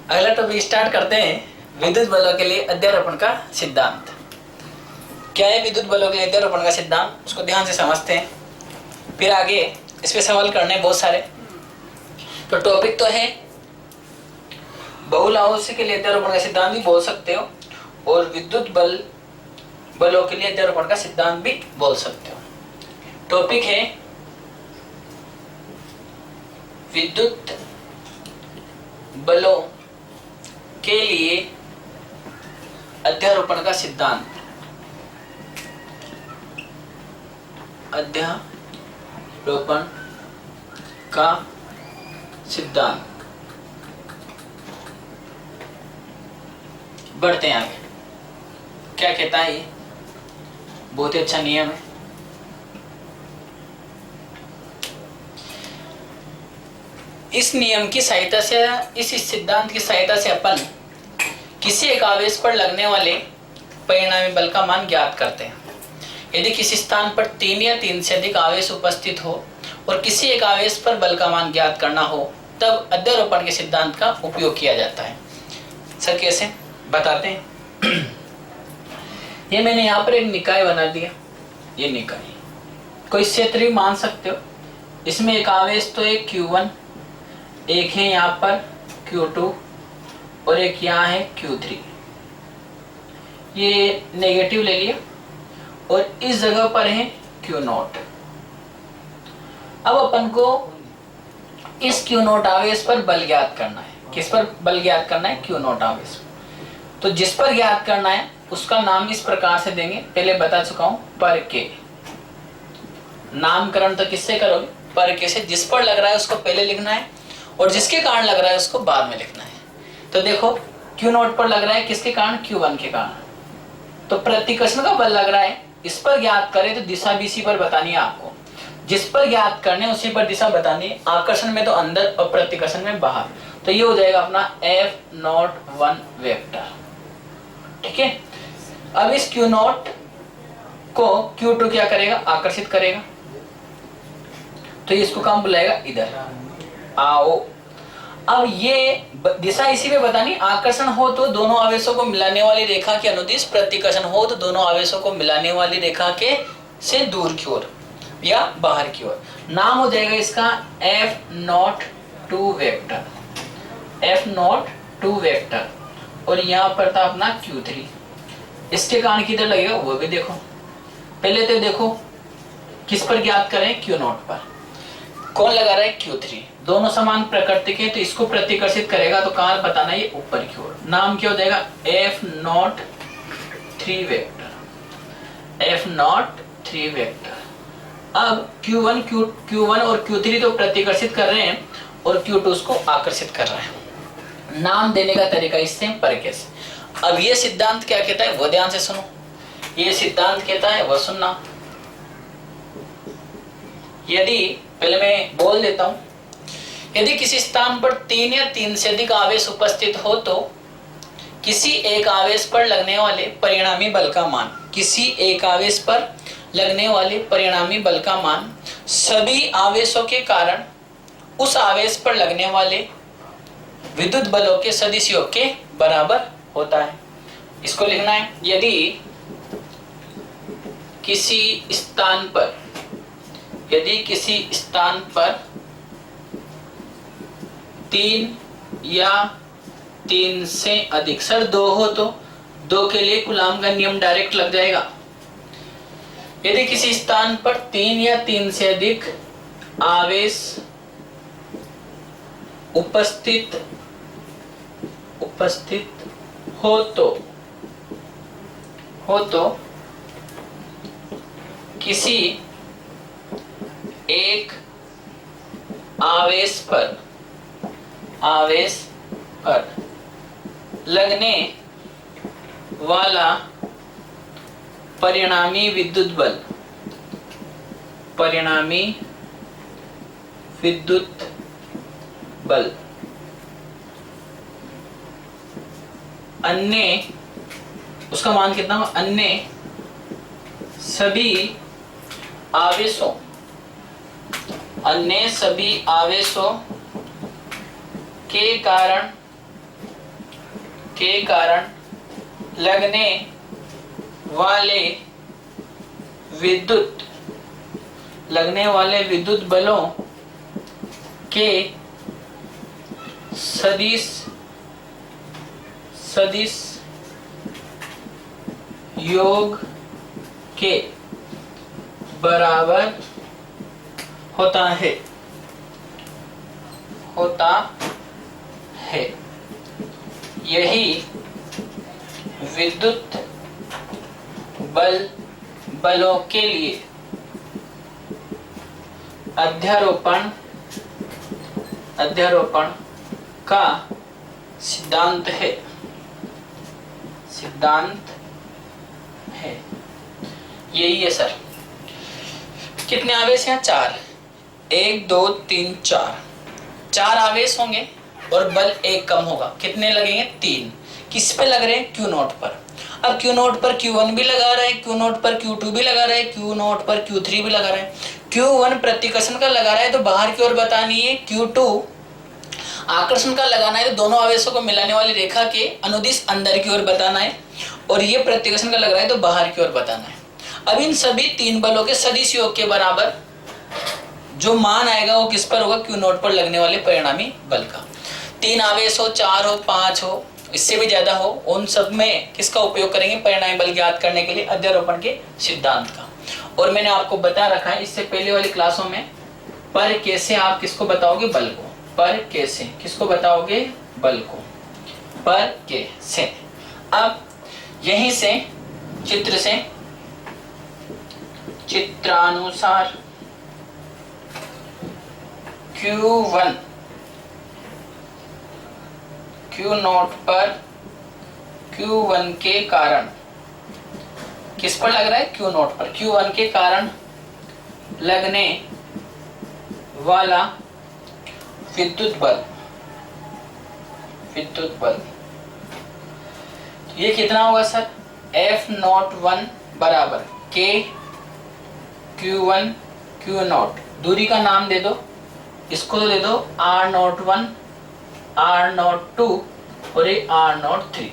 अगला topic start करते हैं, विद्युत बलों के लिए अध्यारोपण का सिद्धांत। क्या है विद्युत बलों के लिए अध्यारोपण का सिद्धांत, उसको ध्यान से समझते हैं, फिर आगे इस पे सवाल करने बहुत सारे। तो टॉपिक तो है बहुल आवेश के लिए अध्यारोपण का सिद्धांत भी बोल सकते हो, और विद्युत बलों के लिए अध्यारोपण का सिद्धांत भी बोल सकते हो। टॉपिक है विद्युत बलों के लिए अध्यारोपण का सिद्धांत। अध्यारोपण का सिद्धांत। बढ़ते हैं आगे। क्या कहता है ये? बहुत ही अच्छा नियम है। इस नियम की सहायता से, इस सिद्धांत की सहायता से अपन किसी एक आवेश पर लगने वाले परिणामी बल का मान ज्ञात करते हैं। यदि किसी स्थान पर 3 या 3 से अधिक आवेश उपस्थित हो और किसी एक आवेश पर बल का मान ज्ञात करना हो, तब अध्यारोपण के सिद्धांत का उपयोग किया जाता है। सर कैसे बताते हैं? ये मैंने यहाँ पर एक निकाय बना दिया। ये निकाय कोई क्षेत्र भी मान सकते हो। इसमें एक आवेश तो एक Q1, एक है यहाँ पर Q2 और एक यहाँ है Q3। ये नेगेटिव ले लिया और इस जगह पर है Q0। अब अपन को इस Q0 आवेश पर बल ज्ञात करना है। किस पर बल ज्ञात करना है? Q0 आवेश। तो जिस पर ज्ञात करना है उसका नाम इस प्रकार से देंगे, पहले बता चुका हूं, पर के। नामकरण तो किससे करोगे? पर के से। जिस पर लग रहा है उसको पहले लिखना है और जिसके कारण लग रहा है उसको बाद में लिखना है। तो देखो Q0 पर लग रहा है, किसके कारण? Q1 के कारण। तो प्रतिकर्षण का बल लग रहा है, इस पर ज्ञात करें तो दिशा भी इसी पर बतानी है आपको। जिस पर ज्ञात करने उसी पर दिशा बतानी है। आकर्षण में तो अंदर और प्रतिकर्षण में बाहर। तो ये हो जाएगा अपना F01 वेक्टर। ठीक है। अब इस Q0 को Q2 क्या करेगा? आकर्षित करेगा। तो ये इसको काम बुलाएगा इधर आओ। अब ये दिशा इसी में बतानी। आकर्षण हो तो दोनों आवेशों को मिलाने वाली रेखा के अनुदिश, प्रतिकर्षण हो तो दोनों आवेशों को मिलाने वाली रेखा के से दूर की ओर या बाहर की ओर। नाम हो जाएगा इसका F02 वेक्टर। F02 vector. और यहाँ पर था अपना Q3। इसके कारण किधर लगेगा वो भी देखो। पहले तो देखो किस पर ज्ञात करें? Q0 पर। कौन लगा रहा है? Q3। दोनों समान प्रकृति के, तो इसको प्रतिकर्षित करेगा तो कहाँ बताना है? ये ऊपर की ओर। नाम क्या हो जाएगा? F03 vector. F03 vector. अब Q1 और Q3 तो प्रतिकर्षित कर रहे हैं और Q2 उसको आकर्षित कर रहे हैं। नाम देने का तरीका इससे पर कैसे। अब ये सिद्धांत क्या कहता है वो ध्यान से सुनो। ये सिद्धांत कहता है वो सुनना। यदि, पहले मैं बोल देता हूं, यदि किसी स्थान पर 3 या 3 से अधिक आवेश उपस्थित हो तो किसी एक आवेश पर लगने वाले परिणामी बल का मान, किसी एक आवेश पर लगने वाले परिणामी बल का मान सभी आवेशों के कारण उस आवेश पर लगने वाले विद्युत बलों के सदिश योग के बराबर होता है। इसको लिखना है। यदि किसी स्थान पर 3 या 3 से अधिक, सर 2 हो तो 2 के लिए कूलाम का नियम डायरेक्ट लग जाएगा। यदि किसी स्थान पर 3 या 3 से अधिक आवेश उपस्थित हो तो किसी एक आवेश पर लगने वाला परिणामी विद्युत बल अन्य, उसका मान कितना होगा? अन्य सभी आवेशों के कारण के कारण लगने वाले विद्युत बलों के सदिश योग के बराबर होता है यही विद्युत बलों के लिए अध्यारोपण का सिद्धांत है यही है सर। कितने आवेश हैं? 4। 1 2 3 4 आवेश होंगे और बल एक कम होगा। कितने लगेंगे? 3। किस पे लग रहे हैं? Q नोट पर। अब Q नोट पर Q1 भी लगा रहे हैं, Q नोट पर Q2 भी लगा रहे हैं, Q नोट पर Q3 भी लगा रहे हैं। Q1 प्रतिकर्षण का लगा रहा है तो बाहर की ओर बतानी है, Q2 आकर्षण का लगाना है तो दोनों आवेशों को मिलाने वाली रेखा के अनुदिश अंदर की ओर बताना है, और ये प्रतिकर्षण का लग रहा है तो बाहर की ओर बताना है। अब इन सभी 3 बलों के सदिश योग के बराबर जो मान आएगा वो किस पर होगा? Q नोट पर लगने वाले परिणामी बल का। 3 आवेश हो, 4 हो, 5 हो, इससे भी ज्यादा हो, उन सब में किसका उपयोग करेंगे? परिणामी बल ज्ञात करने के लिए अध्यारोपण के सिद्धांत का। और मैंने आपको बता रखा है इससे पहले वाली क्लासों में, पर कैसे आप किसको बताओगे? बल को। पर कैसे किसको बताओगे? बल को। पर कैसे। अब यहीं से चित्रानुसार Q1 Q नोट पर Q1 के कारण किस पर लग रहा है? Q नोट पर Q1 के कारण लगने वाला विद्युत बल ये कितना होगा सर? F01 बराबर K Q1 Q नोट, दूरी का नाम दे दो, इसको दे दो R01 R02 और ये R03।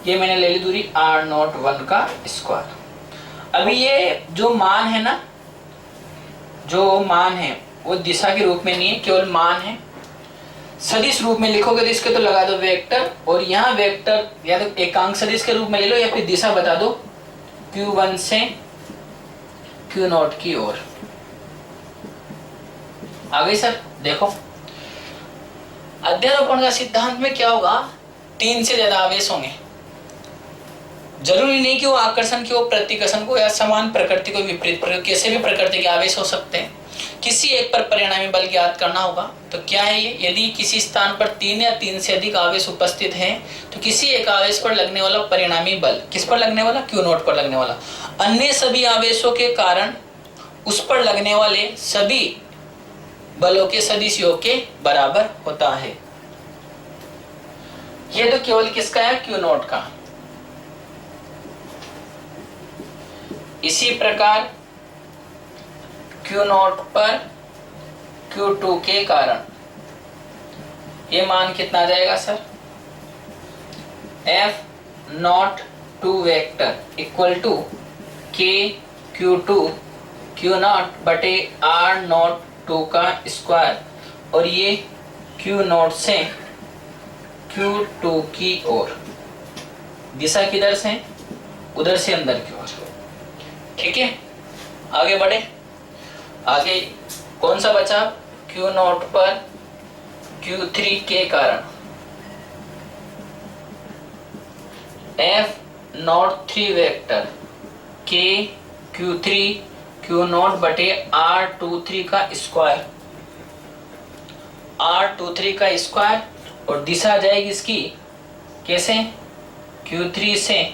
ये मैंने ले ली दूरी R01 का स्क्वायर। अभी ये जो मान है ना, जो मान है वो दिशा के रूप में नहीं है, केवल मान है। सदिश रूप में लिखोगे तो इसके तो लगा दो वेक्टर, और यहाँ वेक्टर या तो एकांक सदिश के रूप में ले लो या फिर दिशा बता दो Q1 से Q नोट की ओर। आ गई सर? देखो अध्यारोपण का सिद्धांत में क्या होगा? 3 से ज्यादा आवेश होंगे। जरूरी नहीं कि वो आकर्षण की, वो प्रतिकर्षण को या समान प्रकृति को विपरीत कैसे भी प्रकृति के आवेश हो सकते हैं। किसी एक पर परिणामी बल ज्ञात करना होगा। तो क्या है ये? यदि किसी स्थान पर 3 या 3 से अधिक आवेश उपस्थित हैं तो किसी एक आवेश पर लगने वाला परिणामी बल किस पर लगने वाला? Q नोट पर लगने वाला। अन्य सभी आवेशों के कारण उस पर लगने वाले सभी बलों के सदिश योग के बराबर होता है। ये तो केवल किसका है? Q नोट का। इसी प्रकार Q नोट पर Q2 के कारण ये मान कितना आ जाएगा sir? F02 vector equal to K Q2 Q naught बटे R02 का स्क्वायर, और ये Q नोट से Q2 की ओर। दिशा किधर से? उधर से अंदर की ओर। ठीक है, आगे बढ़े। आगे कौन सा बचा? Q नोट पर Q3 के कारण F03 vector K Q3 Q naught बटे R23 का स्क्वायर, R23 का स्क्वायर, और दिशा जाएगी इसकी कैसे? Q3 से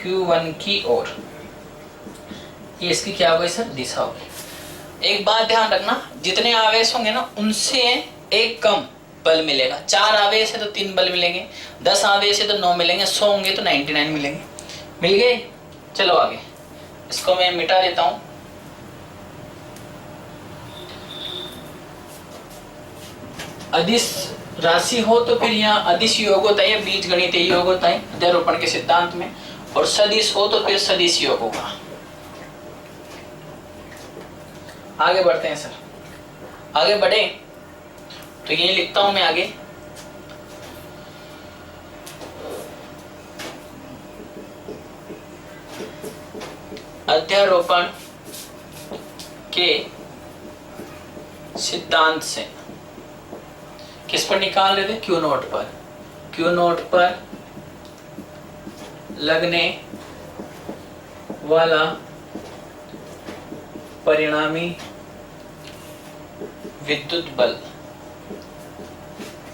Q1 की ओर। ये इसकी क्या होगी सर? दिशा होगी। एक बात ध्यान रखना, जितने आवेश होंगे ना उनसे एक कम बल मिलेगा। 4 आवेश है तो 3 बल मिलेंगे, 10 आवेश है तो 9 मिलेंगे, 100 होंगे तो 99 मिलेंगे। मिल गए? चलो आगे, इसको मैं मिटा देता हूं। अदिश राशि हो तो फिर यहाँ अदिश योग होता है, बीज गणितीय योग होता है अध्यारोपण के सिद्धांत में, और सदिश हो तो फिर सदिश योग होगा। आगे बढ़ते हैं सर, आगे बढ़े तो ये लिखता हूं मैं आगे। अध्यारोपण के सिद्धांत से किस पर निकाल रहे थे? क्यू नोट पर। क्यू नोट पर लगने वाला परिणामी विद्युत बल,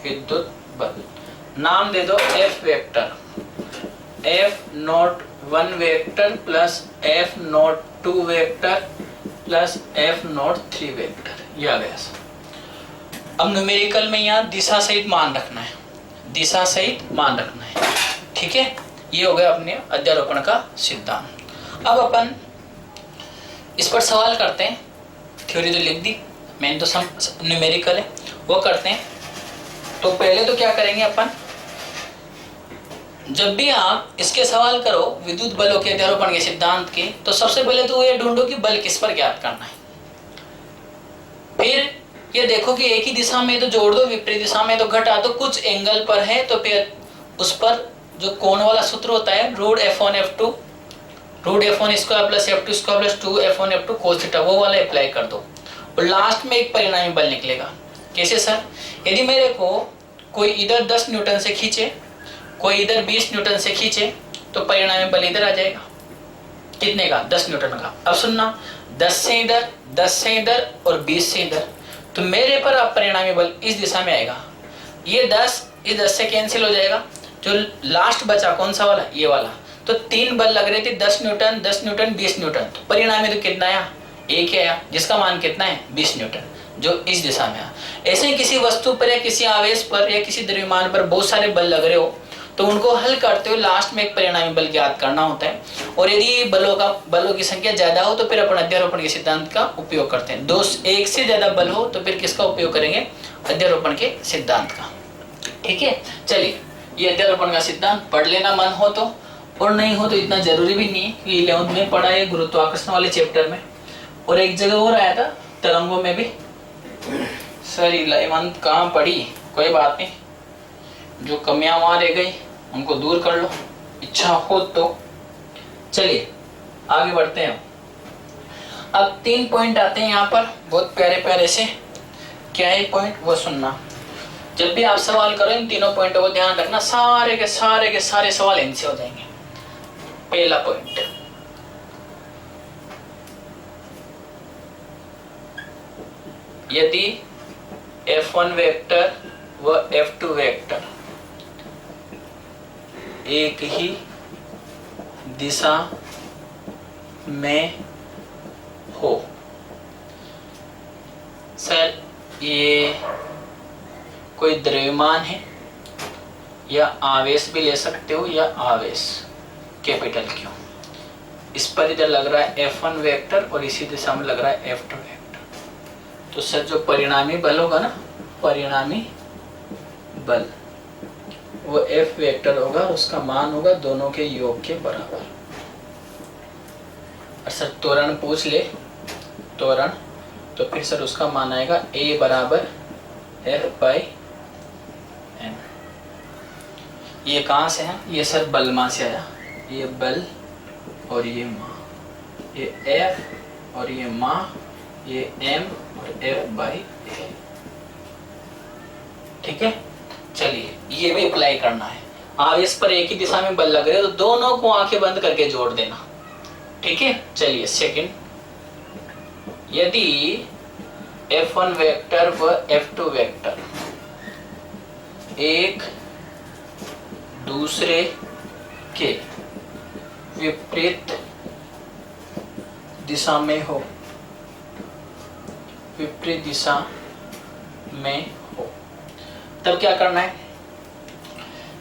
विद्युत बल नाम दे दो F vector, F note 1 vector plus F note 2 vector plus F note 3 vector. ये आ गया सर। अब न्यूमेरिकल में यहाँ दिशा सहित मान रखना है, दिशा सहित मान रखना है, ठीक है। ये हो गया अपने अध्यारोपण का सिद्धांत। अब अपन इस पर सवाल करते हैं। थ्योरी तो लिख दी, मेन तो न्यूमेरिकल है, वो करते हैं। तो पहले तो क्या करेंगे अपन, जब भी आप इसके सवाल करो विद्युत बलों के अध्यारोपण के सिद्धांत के, तो सबसे पहले तो ये ढूंढो कि बल किस पर ज्ञात करना है। फिर ये देखो कि एक ही दिशा में तो जोड़ दो, विपरीत दिशा में तो घटा दो, कुछ एंगल पर है तो फिर उस पर जो कोण वाला सूत्र होता है root F1 F2 root F1 square plus F2 square plus 2 F1 F2 cos theta, वो वाला अप्लाई कर दो और लास्ट में एक परिणामी बल निकलेगा। कैसे सर? यदि मेरे को कोई इधर 10 न्यूटन से खींचे, कोई इधर 20 न्यूटन से खींचे, तो परिणामी बल इधर आ जाएगा। कितने का? 10 न्यूटन का। अब सुनना, 10 से इधर, 10 से इधर और 20 से इधर, तो मेरे पर अब परिणामी बल इस दिशा में आएगा। ये 10 इस 10 से कैंसिल हो जाएगा, जो लास्ट बचा कौन सा वाला? ये वाला। तो 3 बल लग रहे थे, 10 न्यूटन 10 न्यूटन 20 न्यूटन, तो परिणामी तो कितना आया? एक ही आया, जिसका मान कितना है? 20 न्यूटन, जो इस दिशा में आया। ऐसे ही किसी वस्तु पर या किसी आवेश पर या किसी द्रव्यमान पर बहुत सारे बल लग रहे हो, तो उनको हल करते हुए लास्ट में एक परिणामी बल ज्ञात करना होता है। और यदि बलों की संख्या ज्यादा हो तो फिर अपन अध्यारोपण के सिद्धांत का उपयोग करते हैं। एक से ज्यादा बल हो तो फिर किसका उपयोग करेंगे? अध्यारोपण के सिद्धांत का, ठीक है। चलिए, ये अध्यारोपण का सिद्धांत पढ़ लेना मन हो तो, और नहीं हो तो इतना जरूरी भी नहीं है, कि 11th में पढ़ा है गुरुत्वाकर्षण वाले चैप्टर में। और एक जगह और आया था तरंगों में भी। सर 11th कहाँ पढ़ी? कोई बात नहीं, जो कमियां वहां रह गई उनको दूर कर लो, इच्छा हो तो। चलिए आगे बढ़ते हैं। अब 3 पॉइंट आते हैं यहाँ पर, बहुत प्यारे प्यारे से। क्या है पॉइंट? वो सुनना। जब भी आप सवाल करो इन तीनों पॉइंटों को ध्यान रखना, सारे के सारे सवाल इनसे हो जाएंगे। पहला पॉइंट, यदि F1 वेक्टर व F2 वेक्टर एक ही दिशा में हो, सर ये कोई द्रव्यमान है या आवेश भी ले सकते हो, या आवेश कैपिटल क्यों, इस पर इधर लग रहा है F1 वेक्टर और इसी दिशा में लग रहा है F2 वेक्टर, तो सर जो परिणामी बल होगा ना, परिणामी बल वो F वेक्टर होगा, उसका मान होगा दोनों के योग के बराबर। और सर त्वरण पूछ ले, त्वरण, तो फिर सर उसका मान आएगा A बराबर F/m। ये कहाँ से है? ये सर बल मान से आया, ये बल और ये माँ, ये F और ये माँ, ये M और F/a, ठीक है। चलिए ये भी अप्लाई करना है। आवेश पर एक ही दिशा में बल लग रहे तो दोनों को आंखें बंद करके जोड़ देना, ठीक है। चलिए सेकंड, यदि F1 वेक्टर व F2 वेक्टर एक दूसरे के विपरीत दिशा में हो, विपरीत दिशा में हो, तब क्या करना है?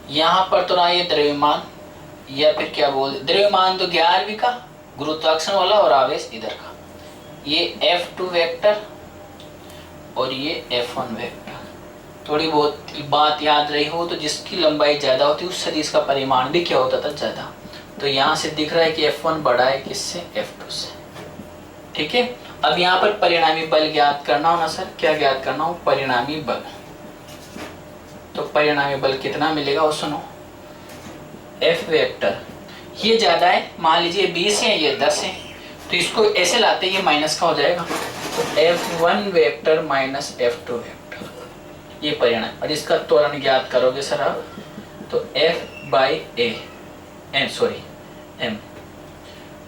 यहां पर तो ना ये द्रव्यमान, या फिर क्या बोल, द्रव्यमान तो 11वीं का गुरुत्वाकर्षण वाला और आवेश इधर का, ये F2 वेक्टर और ये F1 वेक्टर, थोड़ी बहुत बात याद रही हो तो जिसकी लंबाई ज़्यादा होती है उस सदिश का परिमाण भी क्या होता था, ज़्यादा। तो यहाँ से दिख रहा है कि F1 बड़ा है किससे, F2 से। ठीक है, अब यहाँ पर परिणामी बल ज्ञात करना हो ना सर, क्या ज्ञात करना हो, परिणामी बल। तो परिणामी बल कितना मिलेगा वो सुनो, F वेक्टर ये ज़्यादा है, मान लीजिए 20 है, ये 10 है, तो इसको ऐसे लाते ये माइनस का हो जाएगा। तो F1 vector minus F2 vector, ये परिणाम। और इसका त्वरण ज्ञात करोगे सर आप, तो F by a M, sorry M,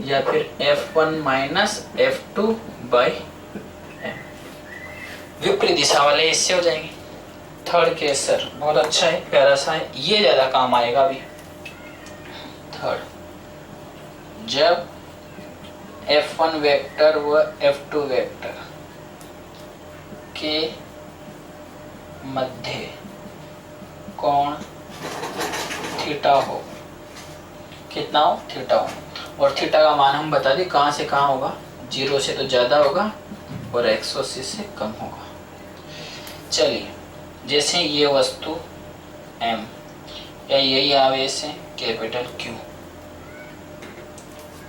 या फिर F1 minus F2 by M। विपरीत दिशा वाले इससे हो जाएंगे। थर्ड केस सर बहुत अच्छा है, प्यारा सा है, ये ज़्यादा काम आएगा अभी। थर्ड, जब F1 वेक्टर व F2 वेक्टर के मध्य कोण थीटा हो, कितना हो, थीटा हो, और थीटा का मान हम बता दें कहाँ से कहाँ होगा, 0 से तो ज़्यादा होगा और 180 से कम होगा। चलिए, जैसे ये वस्तु M या यही आवेश है कैपिटल Q,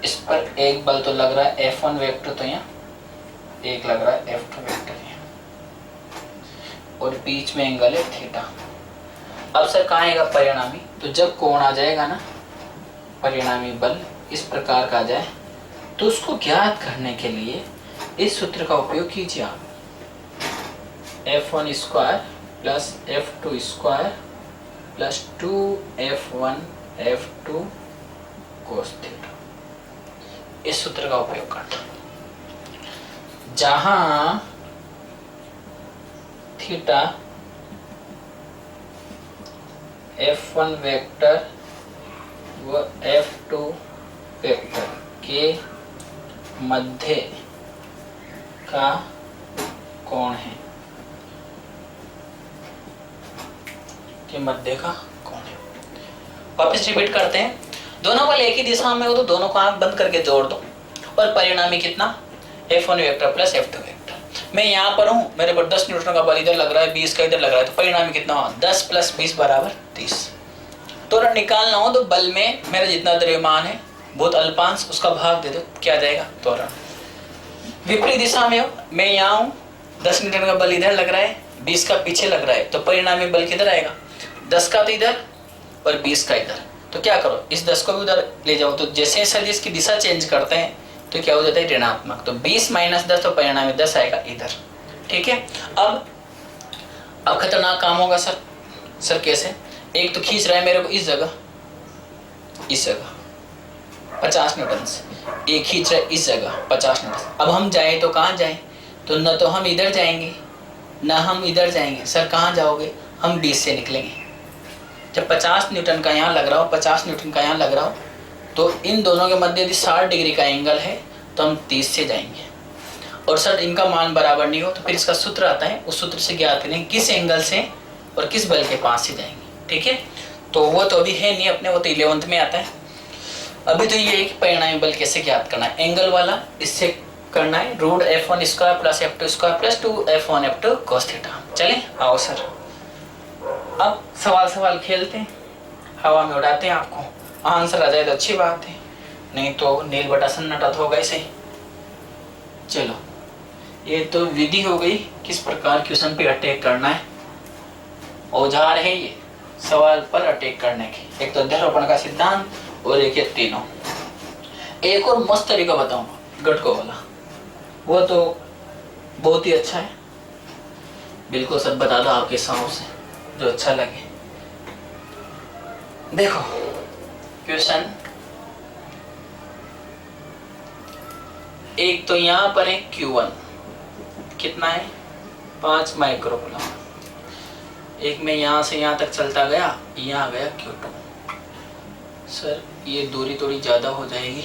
इस पर एक बल तो लग रहा है F1 वेक्टर, तो यहाँ एक लग रहा है F2 वेक्टर यहाँ, और बीच में एंगल है थीटा। अब सर कहाँ आएगा परिणामी, तो जब कोण आ जाएगा ना, परिणामी बल इस प्रकार का आ जाए, तो उसको ज्ञात करने के लिए इस सूत्र का उपयोग कीजिए आप, F1 square plus F2 square plus 2F1 F2 cos theta, इस सूत्र का उपयोग करना। जहां थीटा F1 वेक्टर व F2 वेक्टर के मध्य का कोण है, के मध्य का कोण है। वापस रिपीट करते हैं, दोनों बल एक ही दिशा में हो तो दोनों को आंख बंद करके जोड़ दो, और परिणामी कितना, F1 vector plus F2 vector. मैं यहाँ पर हूँ, मेरे पर 10 न्यूटन का बल इधर लग रहा है, 20 का इधर लग रहा है, तो परिणामी कितना हुआ, 10 प्लस 20 बराबर 30। तो निकालना हो तो बल में मेरा जितना द्रव्यमान है बहुत अल्पांश, उसका भाग दे दो, क्या जाएगा, त्वरण। विपरीत दिशा में हो, मैं यहाँ हूँ, 10 न्यूटन का बल इधर लग रहा है, 20 का पीछे लग रहा है, तो परिणामी बल किधर आएगा, 10 का तो इधर और 20 का इधर। तो क्या करो, इस 10 को भी उधर ले जाओ, तो जैसे सदिश की दिशा चेंज करते हैं तो क्या हो जाता है, ऋणात्मक। तो 20 माइनस 10, तो परिणामी 10 आएगा इधर। ठीक है, अब खतरनाक काम होगा सर। सर कैसे, एक तो खींच रहा है मेरे को इस जगह 50 न्यूटन से, एक खींच रहा है इस जगह 50 न्यूटन। अब हम जाए तो कहाँ जाए, तो न तो हम इधर जाएंगे न हम इधर जाएंगे। सर कहाँ जाओगे, हम 20 से निकलेंगे। जब 50 न्यूटन का यहाँ लग रहा हो, 50 न्यूटन का यहाँ लग रहा हो, तो इन दोनों के मध्य यदि 60 डिग्री का एंगल है तो हम 30 से जाएंगे। और सर इनका मान बराबर नहीं हो तो फिर इसका सूत्र आता है, उस सूत्र से ज्ञात करें किस एंगल से और किस बल के पास से जाएंगे। ठीक है, तो वो तो अभी है नहीं अपने, वो तो 11th में आता है। अभी तो ये एक परिणामी बल कैसे ज्ञात करना है, एंगल वाला इससे करना है, root F1 square plus F2 square plus 2F1 F2 cos theta. चले आओ सर, अब सवाल खेलते हैं, हवा में उड़ाते हैं आपको। आंसर आ जाए तो अच्छी बात है, नहीं तो नील बटा सन्नाटा होगा इसे। चलो, ये तो विधि हो गई किस प्रकार क्वेश्चन पे अटैक करना है। औजार है ये सवाल पर अटैक करने के, एक तो अध्यारोपण का सिद्धांत और एक ये तीनों। एक और मस्त तरीका बताऊंगा गटको वाला, वो तो बहुत ही अच्छा है, बिल्कुल सब बता दो आपके हिसाब से जो अच्छा लगे। देखो क्वेश्चन, एक तो यहाँ पर है Q1 कितना है 5 माइक्रोकूलम, एक में यहाँ से यहाँ तक चलता गया, यहाँ आ गया Q2। सर ये दूरी थोड़ी ज़्यादा हो जाएगी,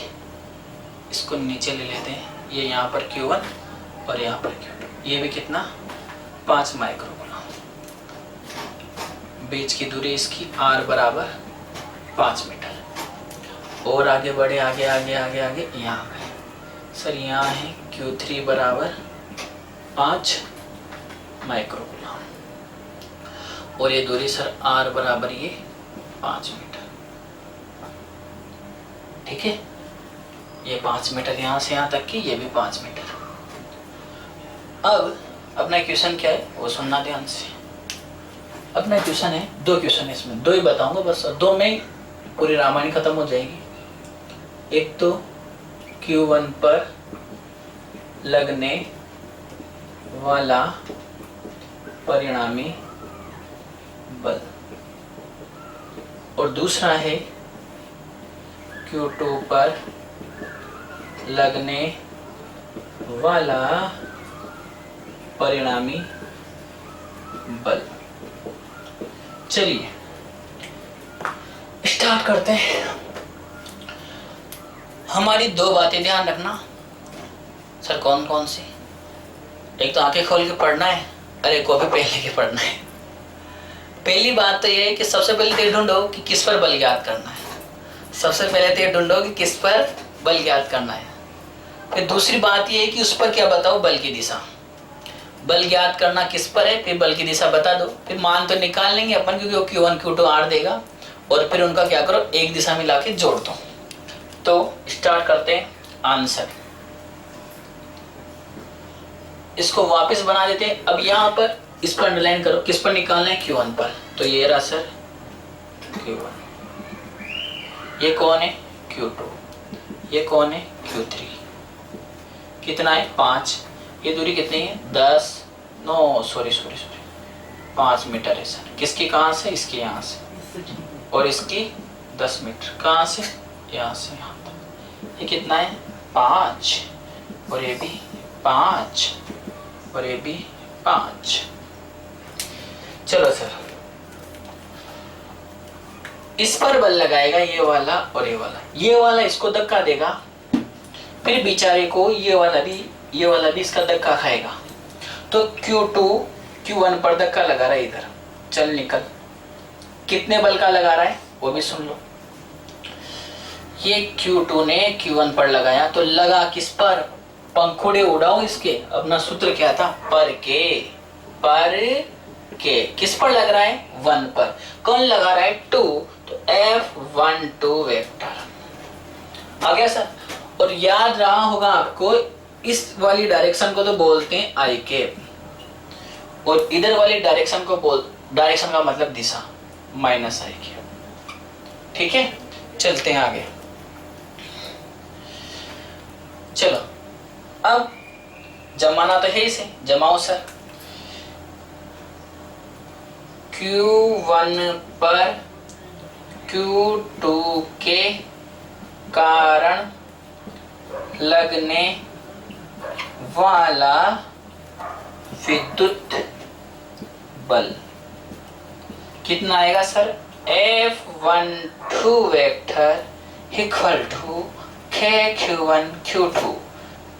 इसको नीचे ले लेते हैं। ये यहाँ पर Q1 और यहाँ पर Q2, ये भी कितना 5 माइक्रोकूलम। बीच की दूरी इसकी R बराबर 5 मीटर। और आगे बढ़े, आगे आगे आगे आगे यहाँ आ गए। सर यहाँ है Q3 बराबर 5 माइक्रोकूलम। और ये दूरी सर r बराबर ये 5 मीटर। ठीक है, ये 5 मीटर यहाँ से यहाँ तक की, ये भी 5 मीटर। अब अपना क्वेश्चन क्या है वो सुनना ध्यान से। अपना क्वेश्चन है, 2 क्वेश्चन है इसमें, 2 ही बताऊंगा बस, 2 में पूरी रामायण खत्म हो जाएगी। एक तो Q1 पर लगने वाला परिणामी बल, और दूसरा है Q2 पर लगने वाला परिणामी बल। चलिए स्टार्ट करते हैं। हमारी 2 बातें ध्यान रखना सर। कौन कौन सी? एक तो आंखें खोल के पढ़ना है और एक को भी पहले के पढ़ना है। पहली बात तो ये है कि सबसे पहले ये ढूंढो कि किस पर बल ज्ञात करना है। सबसे पहले तो ये ढूंढो कि किस पर बल ज्ञात करना है। फिर दूसरी बात ये है कि उस पर क्या बताओ, बल की दिशा। बल ज्ञात करना किस पर है, फिर बल की दिशा बता दो। फिर मान तो निकाल लेंगे अपन, क्योंकि वो Q1 Q2 R देगा, और फिर उनका क्या करो, एक दिशा में लाके जोड़ दो। तो स्टार्ट करते हैं आंसर। इसको वापस बना देते हैं। अब यहाँ पर इस पर अंडरलाइन करो, किस पर निकालना है, Q1 पर। तो ये रहा सर Q1, ये कौन है Q2, ये कौन है Q3। कितना है 5। ये दूरी कितनी है 10, 5 मीटर है सर। किसकी कहाँ से, इसकी यहाँ से, और इसकी 10 मीटर। कहाँ से, यहाँ से यहाँ तक। ये कितना है 5, और ये भी 5, और ये भी 5। चलो सर, इस पर बल लगाएगा ये वाला और ये वाला। ये वाला इसको धक्का देगा, फिर बेचारे को ये वाला भी इसका धक्का खाएगा। तो Q2 Q1 पर धक्का लगा रहा है इधर। चल निकल। कितने बल का लगा रहा है वो भी सुन लो। ये Q2 ने Q1 पर लगाया, तो लगा किस पर, पंखुड़े उड़ाओ इसके। अपना सूत्र क्या था, पर के किस पर लग रहा है, 1 पर। कौन लगा रहा है 2, तो F12 वेक्टर आ गया सर। और याद रहा होगा आपको, इस वाली डायरेक्शन को तो बोलते हैं आई कैप, और इधर वाली डायरेक्शन का मतलब दिशा, माइनस आई कैप। ठीक है, चलते हैं आगे। चलो अब जमाना तो है इसे, जमाओ सर। Q1 पर Q2 के कारण लगने वाला विद्युत बल कितना आएगा sir, F12 vector equal to Q1 Q2,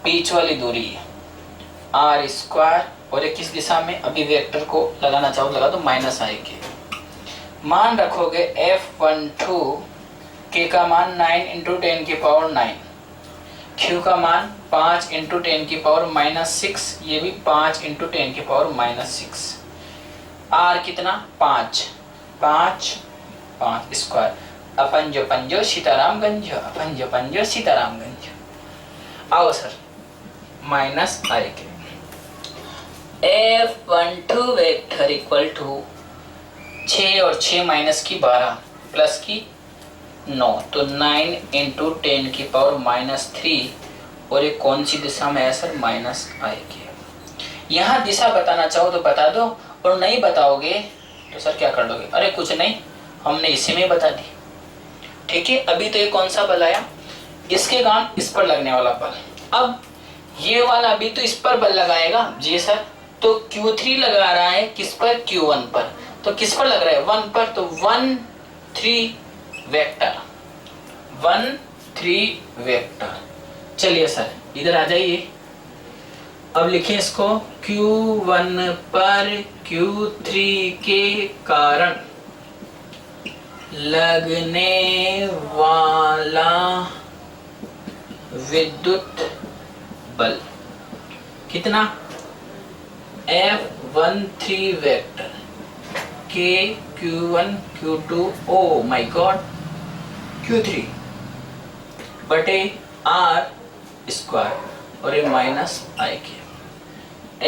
बीच वाली दूरी R स्क्वायर, और ये किस दिशा में, अभी वेक्टर को लगाना चाहो लगा दो, माइनस आई के। मान रखोगे F12 के का मान 9 इंटू 10 की पावर 9, Q का मान 5 इंटू 10 की पावर -6, ये भी 5 इंटू 10 की पावर -6। R कितना 5 स्क्वायर। अपन जो पंजो सीतारामगंज, अपन जो पंजो सीतारामगंज। आओ सर, माइनस आई के। F12 वेक्टर इक्वल टू 6 और 6 माइनस की 12 प्लस की 9, तो 9 इंटू 10 की पावर -3, और ये कौन सी दिशा में है सर, माइनस आई के। यहाँ दिशा बताना चाहो तो बता दो, और नहीं बताओगे तो सर क्या कर दोगे, अरे कुछ नहीं, हमने इसी में बता दी। ठीक है, अभी तो ये कौन सा बल आया, इसके कारण इस पर लगने वाला बल। अब ये वाला अभी तो इस पर बल लगाएगा जी सर, तो Q3 लगा रहा है किस पर, Q1 पर। तो किस पर लग रहा है, 1 पर, तो 1 3 वेक्टर, 1 3 वेक्टर। चलिए सर इधर आ जाइए। अब लिखें इसको, Q1 पर Q3 के कारण लगने वाला विद्युत बल कितना, F13 vector K Q1 Q2 oh my God Q3 बटे R स्क्वायर और ये माइनस आई के।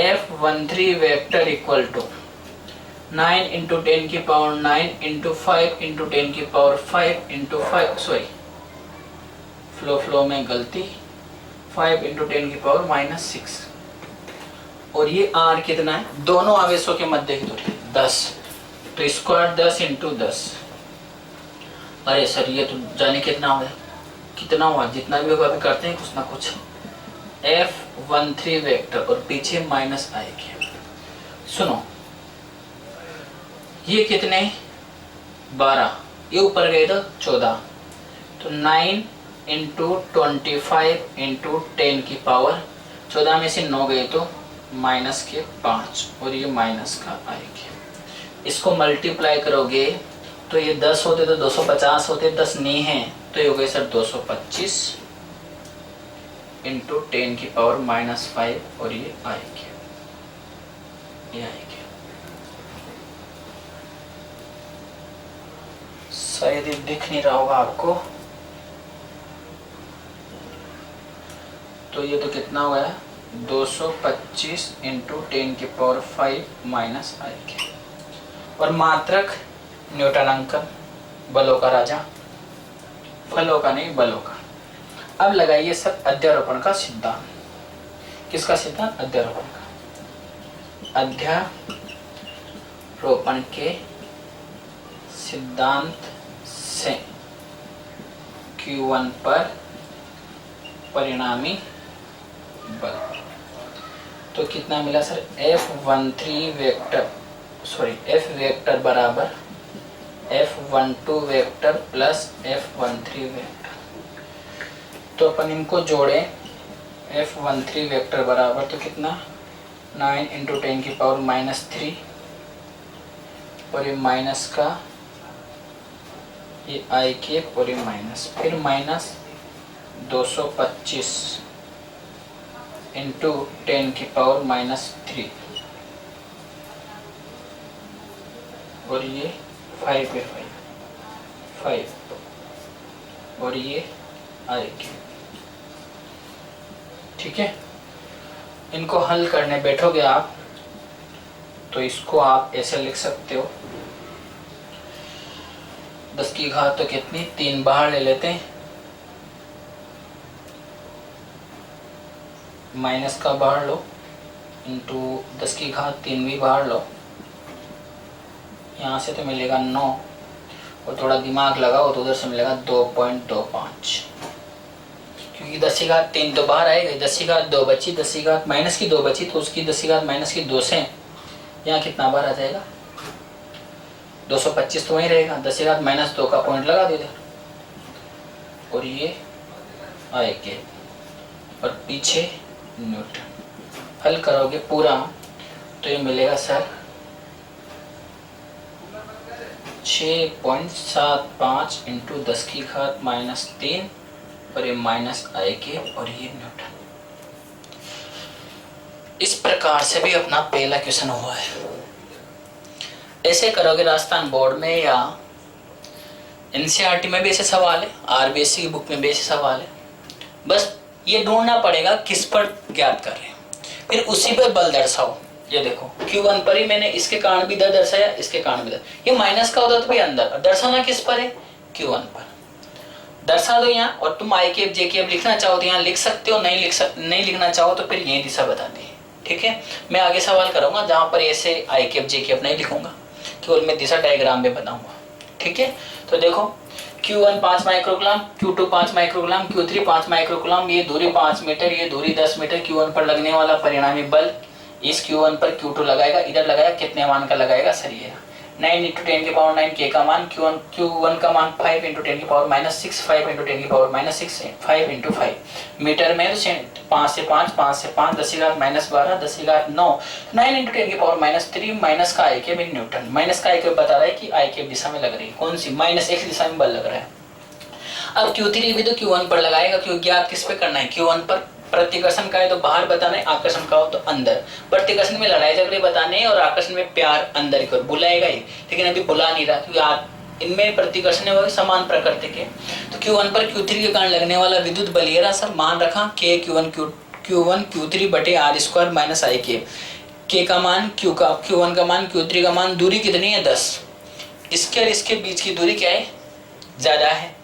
F13 vector equal to 9 into 10 की पावर 9 इंटू 5 इंटू 10 की पावर 5 इंटू 5 सॉरी फ्लो में गलती 5 इंटू 10 की पावर माइनस 6 और ये R कितना है, दोनों आवेशों के मध्य की दूरी 10 तो स्क्वायर 10 इंटू 10। अरे सर ये तो जाने कितना हुआ जितना भी होगा अभी करते हैं कुछ ना कुछ। F13 वेक्टर और पीछे माइनस आई के। सुनो ये कितने 12 ये ऊपर गए तो 14 तो 9 इंटू 25 इंटू 10 की पावर 14 में से 9 गए तो माइनस के 5 और ये माइनस का आएगी। इसको मल्टीप्लाई करोगे तो ये 10 होते तो 250 होते, 10 नहीं है तो ये हो गए सर 225 इंटू 10 की पावर माइनस 5 और ये आएगी, ये आएगी। शायद ये दिख नहीं रहा होगा आपको, तो ये तो कितना हुआ है 225 इंटू 10 की पावर 5 माइनस आएगी। और मात्रक न्यूटनांकन बलों का राजा, फलों का नहीं बलों का। अब लगाइए सब अध्यारोपण का सिद्धांत। किसका सिद्धांत? अध्यारोपण का। अध्यारोपण के सिद्धांत से Q1 पर परिणामी बल। तो कितना मिला sir F13 vector F vector बराबर F12 vector plus F13 vector. तो अपन इनको जोड़े F13 वेक्टर बराबर तो कितना 9 इंटू 10 की पावर माइनस 3 और ये माइनस का ये आई के और ये माइनस फिर माइनस 225 इंटू 10 की पावर माइनस 3 और ये 5 पे 5 और ये आएगी। ठीक है, इनको हल करने बैठोगे आप तो इसको आप ऐसे लिख सकते हो 10 की घात तो कितनी 3 बाहर ले लेते हैं, माइनस का बाहर लो इंटू 10 की घात 3 भी बाहर लो, यहाँ से तो मिलेगा 9 और थोड़ा दिमाग लगाओ तो उधर से मिलेगा 2.25 क्योंकि 10 की घात 3 तो बाहर आएगा, 10 की घात 2 बची, 10 की घात माइनस की 2 बची तो उसकी 10 की घात माइनस की 2 से यहाँ कितना बाहर आ जाएगा 225 तो वहीं रहेगा, 10 की घात माइनस 2 का पॉइंट लगा दो इधर और ये आएंगे और पीछे न्यूटन। हल करोगे पूरा तो ये मिलेगा सर 6.75 इंटू 10 की घात माइनस 3 और ये माइनस आएगी और ये न्यूटन। इस प्रकार से भी अपना पहला क्वेश्चन हुआ है। ऐसे करोगे राजस्थान बोर्ड में या एनसीईआरटी में भी ऐसे सवाल है, आरबीएससी की बुक में भी ऐसे सवाल है। बस ये ढूंढना पड़ेगा किस पर ज्ञात कर रहे हैं, फिर उसी पर बल दर्शाओ। ये देखो Q1 पर ही मैंने इसके कारण भी दर दर्शाया, इसके कारण भी दर, ये माइनस का होता तो भी अंदर दर्शाना किस पर है Q1 पर दर्शा दो यहाँ। और तुम आई केप जे केप लिखना चाहो तो यहाँ लिख सकते हो, नहीं लिखना चाहो तो फिर यही दिशा बता दी। ठीक है, मैं आगे सवाल करूंगा जहां पर ऐसे आई केप जे केप नहीं लिखूंगा, केवल मैं दिशा डायग्राम में बनाऊंगा। ठीक है, तो देखो Q1 5 microgram, Q2 5 microgram, Q3 5 microgram, ये दूरी 5 मीटर, ये दूरी 10 मीटर। Q1 पर लगने वाला परिणामी बल इस Q1 पर Q2 लगाएगा, इधर लगाया कितने मान का लगाएगा सर ये 9 इंटू 10 की पावर 9 K का मान, Q1 का मान 5 इंटू 10 की पावर माइनस 6, 5 इंटू 10 की पावर माइनस 6, 5 इंटू 5 मीटर में तो 5 से 5, 5 से 5, 10 की घात माइनस 12, 10 की घात 9, 9 इंटू 10 की पावर माइनस 3, माइनस का आई केप न्यूटन। माइनस का आई केप बता रहा है कि आई केप दिशा में लग रही है, कौन सी माइनस x दिशा में बल लग रहा है। अब Q3 भी तो Q1 पर लगाएगा, क्योंकि ज्ञात किस पे करना है Q1 पर, प्रतिकर्षण का है तो बाहर बताना है, आकर्षण का हो तो अंदर। प्रतिकर्षण में लड़ाई झगड़े बताने हैं और आकर्षण में प्यार अंदर ही बुलाएगा ही, लेकिन अभी बुला नहीं रहा क्योंकि इनमें प्रतिकर्षण है समान प्रकृति के। तो Q1 पर Q3 के कारण लगने वाला विद्युत बल ये रहा सर, मान रखा K Q1 Q3 बटे R स्क्वायर माइनस आई के। K का मान Q1 का मान Q3 का मान, दूरी कितनी है 10, इसके और इसके बीच की दूरी क्या है, ज्यादा है,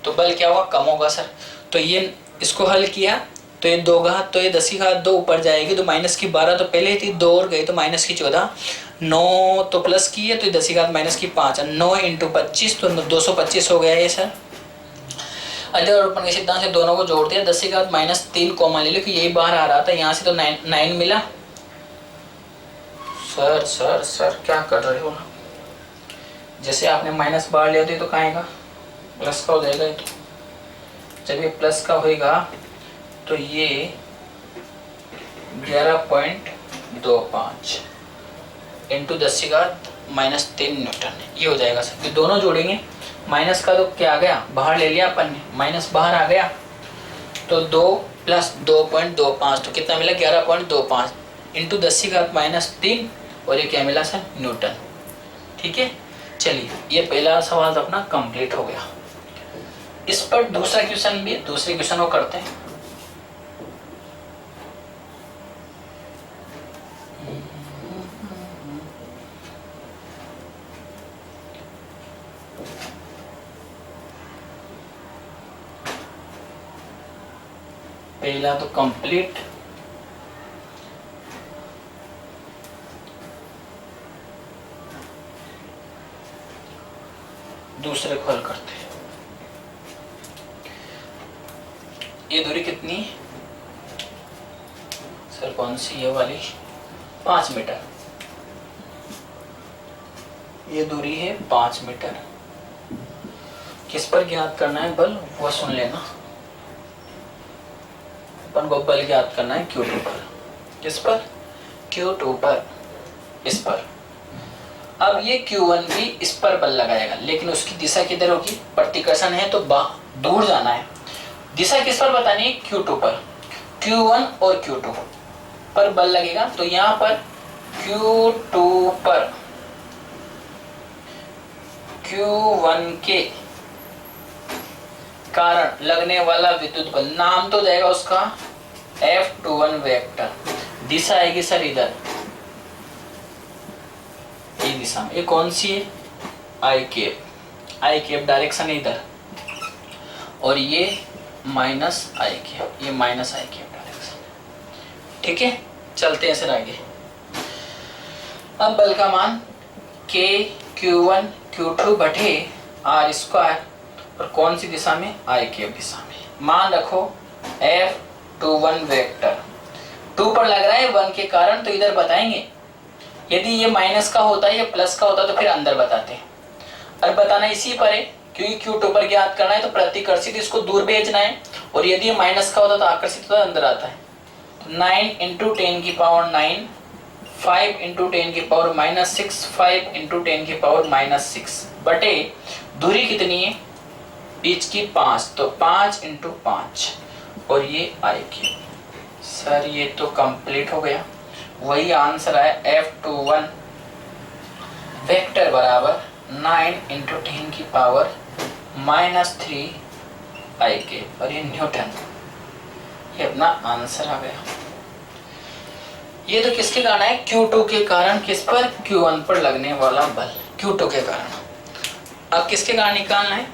तो बल क्या होगा, कम होगा सर। तो ये इसको हल किया तो ये 2 घात, तो ये 10 की घात 2 ऊपर जाएगी तो माइनस की 12, तो पहले थी 2 और गई तो माइनस की 14, 9 तो प्लस की है तो 10 की घात माइनस की 5, 9 इंटू 25 तो 225 हो गया ये सर। अध्यारोपण के सिद्धांत से दोनों को जोड़ दिया, 10 की घात माइनस 3 कॉमन ले लो कि यही बाहर आ रहा था, यहाँ से तो 9 मिला। सर क्या कर रहे हो, जैसे आपने माइनस बाहर ले होती तो कहाँ आएगा, प्लस का हो जाएगा ये, तो जब ये प्लस का होएगा तो ये 11.25 इंटू 10 की घात माइनस 3 न्यूटन, ये हो जाएगा सर। दोनों जोड़ेंगे, माइनस का तो क्या आ गया, बाहर ले लिया अपन ने, माइनस बाहर आ गया तो 2 प्लस 2.25 तो कितना मिला 11.25 इंटू 10 की घात माइनस 3 और ये क्या मिला सर, न्यूटन। ठीक है, चलिए ये पहला सवाल तो अपना कंप्लीट हो गया। इस पर दूसरा क्वेश्चन भी, दूसरे क्वेश्चन को करते हैं। पहला तो कंप्लीट, दूसरे को हल करते हैं। ये दूरी कितनी सर, कौन सी ये वाली, 5 मीटर, ये दूरी है 5 मीटर। किस पर ज्ञात करना है बल, वो सुन लेना। अपन को बल ज्ञात करना है Q2 पर, किस पर, Q2 पर, इस पर। अब ये Q1 भी इस पर बल लगाएगा, लेकिन उसकी दिशा किधर होगी, प्रतिकर्षण है तो दूर जाना है, दिशा किस पर बतानी है, Q2 पर। Q1 और Q2 पर बल लगेगा, तो यहां पर Q2 पर Q1 के कारण लगने वाला विद्युत बल, नाम तो जाएगा उसका F21 वेक्टर, दिशा आएगी सर इधर, ये दिशा में, ये कौन सी है, आई कैप डायरेक्शन है इधर, और ये माइनस आई कैप, ये माइनस आई कैप डायरेक्शन। ठीक है, चलते हैं सर आगे। अब बल का मान K Q1 Q2 बटे R स्क्वायर, और कौन सी दिशा में, आई कैप दिशा में। मान रखो F21 वेक्टर 2 पर लग रहा है 1 के कारण, तो इधर बताएंगे, यदि ये माइनस का होता है या प्लस का होता तो फिर अंदर बताते हैं। और बताना इसी पर है क्योंकि Q2 पर ज्ञात करना है तो प्रतिकर्षित इसको दूर भेजना है, और यदि ये माइनस का होता तो आकर्षित होता अंदर आता है। तो 9 इंटू 10 की पावर 9, 5 इंटू 10 की पावर माइनस 6, 5 इंटू 10 की पावर माइनस 6 बटे दूरी कितनी है बीच की 5, तो 5 इंटू 5 और ये आएगी सर। ये तो कंप्लीट हो गया, वही आंसर है F21 वेक्टर बराबर 9 इंटू 10 की पावर माइनस 3 आई के, और ये न्यूटन, ये अपना आंसर आ गया। ये तो किसके कारण है, Q2 के कारण, किस पर, Q1 पर लगने वाला बल Q2 के कारण। अब किसके कारण निकालना है,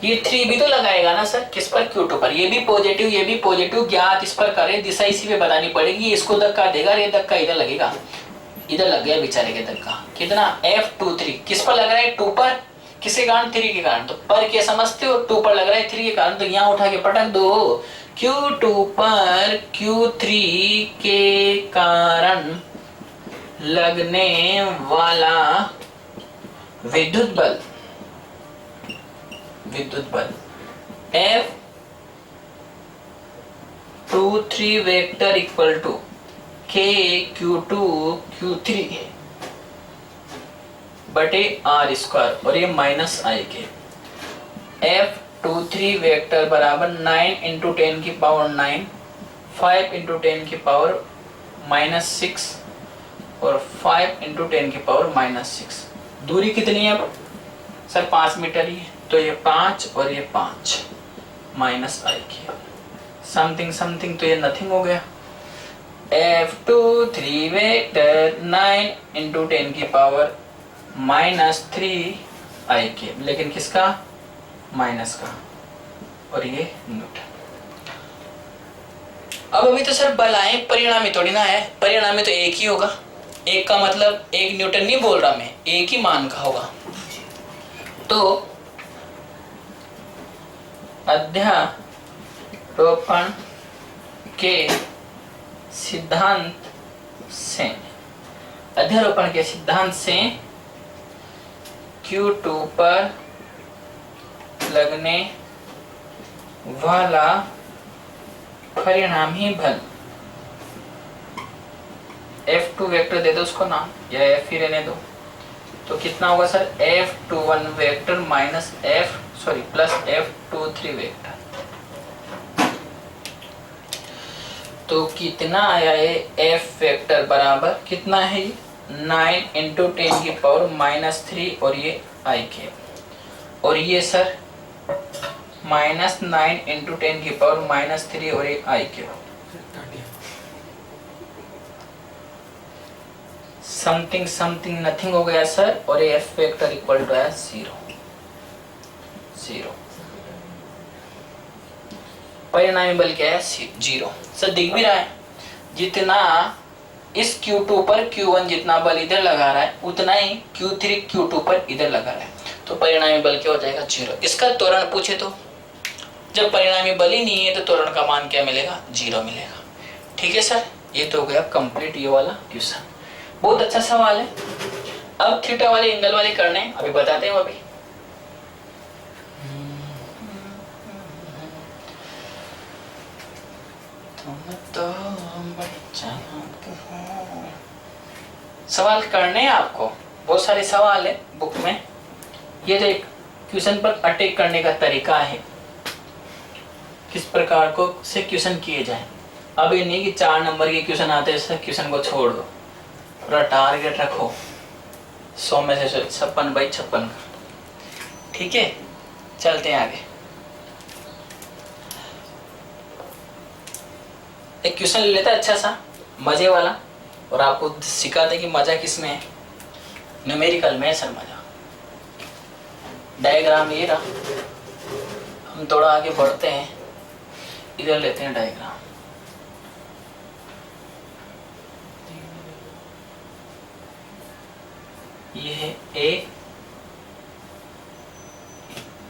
ये 3 भी तो लगाएगा ना सर, किस पर, Q2 पर, ये भी पॉजिटिव ये भी पॉजिटिव, ज्ञात इस पर करे, दिशा इसी पे बतानी पड़ेगी। इसको धक्का देगा, ये धक्का इधर लगेगा, इधर लग गया बेचारे के धक्का, कितना F23 किस पर लग रहा है, 2 पर, किसके कारण, 3 के कारण, तो पर के समझते हो, 2 पर लग रहा है 3 के कारण, तो यहाँ उठा के पटक दो, Q2 पर Q3 के कारण लगने वाला विद्युत बल F23 vector equal to K Q2 Q3 बटे R स्क्वायर, और ये माइनस आई के। F23 वेक्टर बराबर 9 इंटू 10 की पावर 9 5 इंटू 10⁻⁻6 और 5 इंटू 10⁻⁻6। दूरी कितनी है अब सर? 5 मीटर ही है, तो ये 5 और ये 5 माइनस आई की समथिंग समथिंग, तो ये नथिंग हो गया। F23 वेक्टर 9 इंटू 10⁻⁻3 आई के, लेकिन किसका? माइनस का, और ये न्यूटन। अब अभी तो सर बल आए, परिणामी थोड़ी ना है, परिणामी तो एक ही होगा। एक का मतलब 1 न्यूटन नहीं बोल रहा मैं, एक ही मान का होगा। तो अध्यारोपण के सिद्धांत से, अध्यारोपण के सिद्धांत से Q2 पर लगने वाला परिणामी बल, F2 वेक्टर दे दो उसको नाम, या F ही रहने दो, तो कितना होगा sir? F21 vector minus plus F23 vector. तो कितना आया ये? F वेक्टर बराबर कितना है ये? 9 इंटू 10⁻⁻3 और ये आई के, और ये सर -9 इंटू 10⁻⁻3 और ये आई के। समथिंग समथिंग नथिंग हो गया सर, और ये F वेक्टर इक्वल टू है 0। परिणामी बल क्या है? 0। सर दिख भी रहा है, जितना इस Q2 पर Q1 जितना बल इधर लगा रहा है, उतना ही Q3 Q2 पर इधर लगा रहा है, तो परिणामी बल क्या हो जाएगा? 0। इसका त्वरण पूछे तो, जब परिणामी बल ही नहीं है तो त्वरण का मान क्या मिलेगा? 0 मिलेगा। ठीक है सर, ये तो हो गया कंप्लीट ये वाला क्वेश्चन। बहुत अच्छा सवाल है। अब थीटा वाले एंगल वाले करने हैं, अभी बताते हैं। अभी तो सवाल करने हैं आपको, बहुत सारे सवाल है बुक में। ये जो एक क्वेश्चन पर अटैक करने का तरीका है, किस प्रकार को से क्वेश्चन किए जाए। अब ये नहीं कि 4 नंबर के क्वेश्चन आते हैं, क्वेश्चन को छोड़ दो, पूरा टारगेट रखो 100 में से 56/56 का। ठीक है, चलते हैं आगे। एक क्वेश्चन ले लेता है अच्छा सा मजे वाला, और आपको सिखाते कि मजा किस में है। न्यूमेरिकल में है सर मजा। डायग्राम ये रहा, हम थोड़ा आगे बढ़ते हैं, इधर लेते हैं डायग्राम। ये है ए,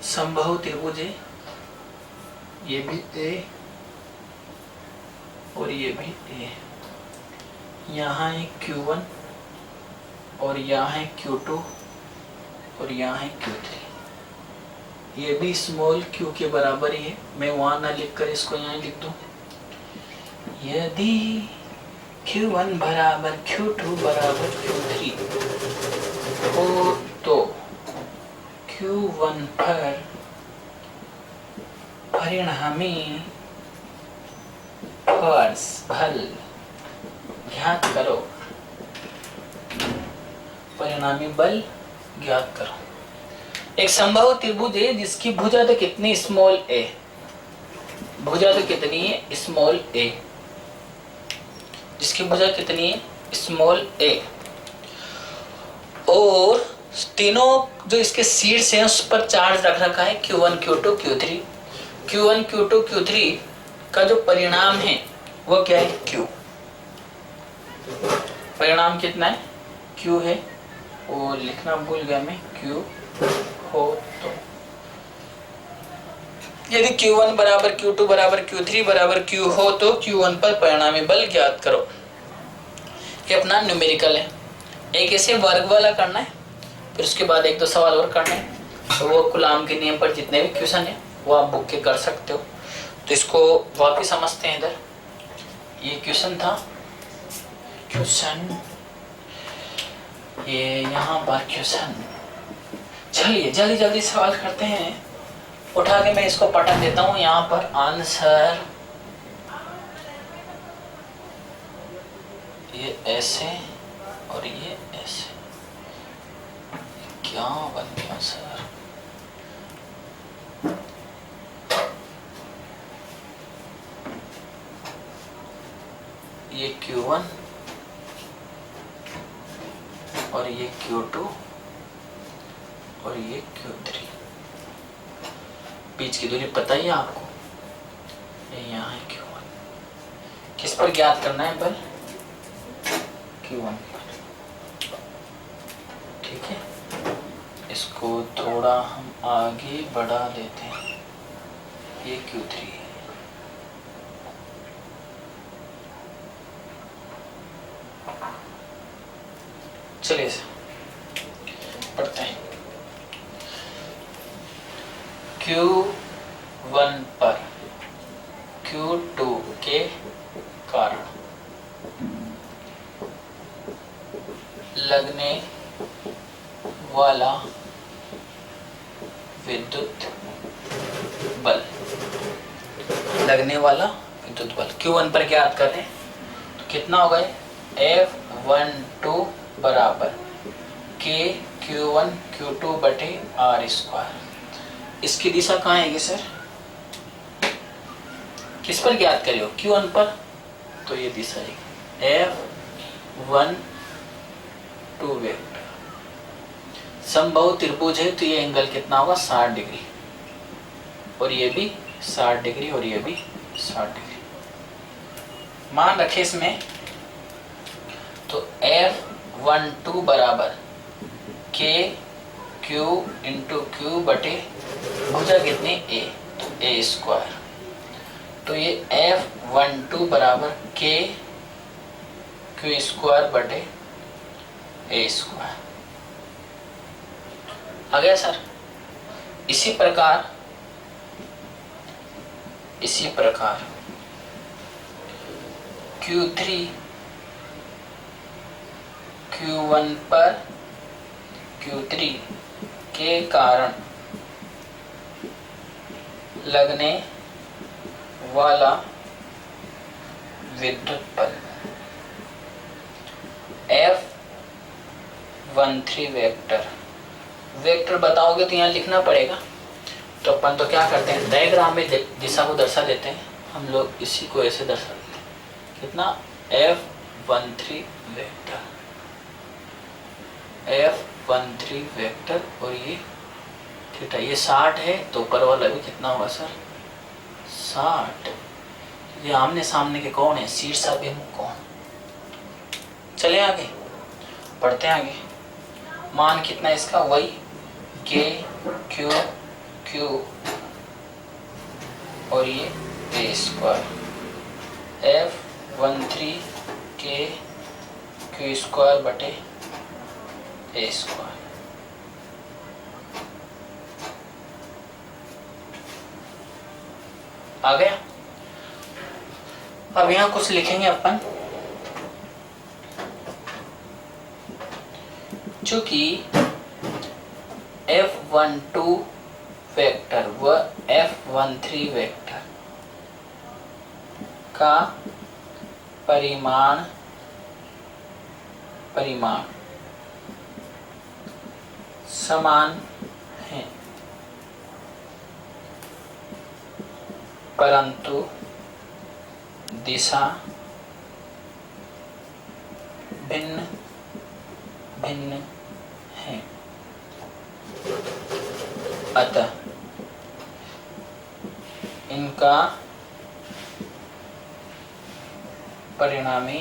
समबाहु त्रिभुज है, ये भी ए और ये भी ए। यहाँ है Q1 और यहाँ है Q2 और यहाँ है Q3। ये भी स्मॉल q के बराबर ही है, मैं वहां ना लिखकर इसको यहाँ लिख दूं। यदि Q1 बराबर Q2 बराबर Q3 हो तो Q1 पर परिणामी फोर्स बल ज्ञात करो। परिणामी बल ज्ञात करो। एक संभव त्रिभुज है जिसकी भुजा तो कितनी? स्मॉल ए। भुजा तो कितनी है? स्मॉल ए। जिसकी भुजा कितनी है? स्मॉल ए। और तीनों जो इसके शीर्ष हैं उस पर चार्ज रख रखा है Q1 Q2 Q3। Q1 Q2 Q3 का जो परिणाम है वो क्या है? Q। परिणाम कितना है? Q है, और लिखना भूल गया मैं, Q हो तो यदि Q1 बराबर Q2 बराबर Q3 बराबर Q हो तो Q1 पर परिणामी बल ज्ञात करो। ये अपना न्यूमेरिकल है। एक ऐसे वर्ग वाला करना है, फिर उसके बाद 1-2 सवाल और करने हैं। तो वो कूलाम के नियम पर जितने भी क्वेश्चन है वो आप बुक के कर सकते हो। तो इसको वापिस समझते हैं। इधर ये क्वेश्चन था, क्वेश्चन ये यहाँ पर क्वेश्चन। चलिए जल्दी जल्दी सवाल करते हैं। उठा के मैं इसको पटक देता हूँ यहाँ पर। आंसर ये एस है और ये एस है। क्या बन गया सर? ये Q1 और ये Q2 और ये Q3। बीच की दूरी पता ही है आपको, ये यहाँ है Q1। किस पर ज्ञात करना है बल? Q1 पर। ठीक है, इसको थोड़ा हम आगे बढ़ा लेते हैं। ये Q3 है। चलिए पढ़ते हैं। Q1 पर Q2 के कारण लगने वाला विद्युत बल, लगने वाला विद्युत बल Q1 पर ज्ञात करें तो कितना होगा? F12 बराबर K Q1 Q2 बटे R स्क्वायर। इसकी दिशा कहाँ आएगी सर? किस पर ज्ञात करियो? Q1 पर, तो ये दिशा आएगी F12 वेक्टर। समबाहु त्रिभुज है तो ये एंगल कितना होगा? 60 डिग्री, और ये भी 60 डिग्री और ये भी 60 डिग्री। मान रखे इसमें तो F12 बराबर K Q इंटू Q बटे भुजा कितनी? A, तो A स्क्वायर। तो ये F12 बराबर K Q स्क्वायर बटे A स्क्वायर आ गया सर। इसी प्रकार Q3 Q1 पर Q3 के कारण लगने वाला विद्युत बल F13 वेक्टर बताओगे तो यहाँ लिखना पड़ेगा। तो अपन तो क्या करते हैं, डायग्राम में दिशा को दर्शा देते हैं हम लोग, इसी को ऐसे दर्शा देते हैं। कितना? F13 वेक्टर और ये थीटा, ये 60 है तो ऊपर वाला भी कितना होगा सर? 60। ये आमने सामने के कौन है? शीर्ष अभिमुख कौन। चले आगे पढ़ते हैं। आगे मान कितना इसका? वही K Q Q और ये A square. F13 K Q square बटे A स्क्वायर। आ गया। अब यहाँ कुछ लिखेंगे अपन, चूंकि F12 वेक्टर व F13 वेक्टर का परिमाण समान है, परंतु दिशा भिन्न भिन्न है। अतः इनका परिणामी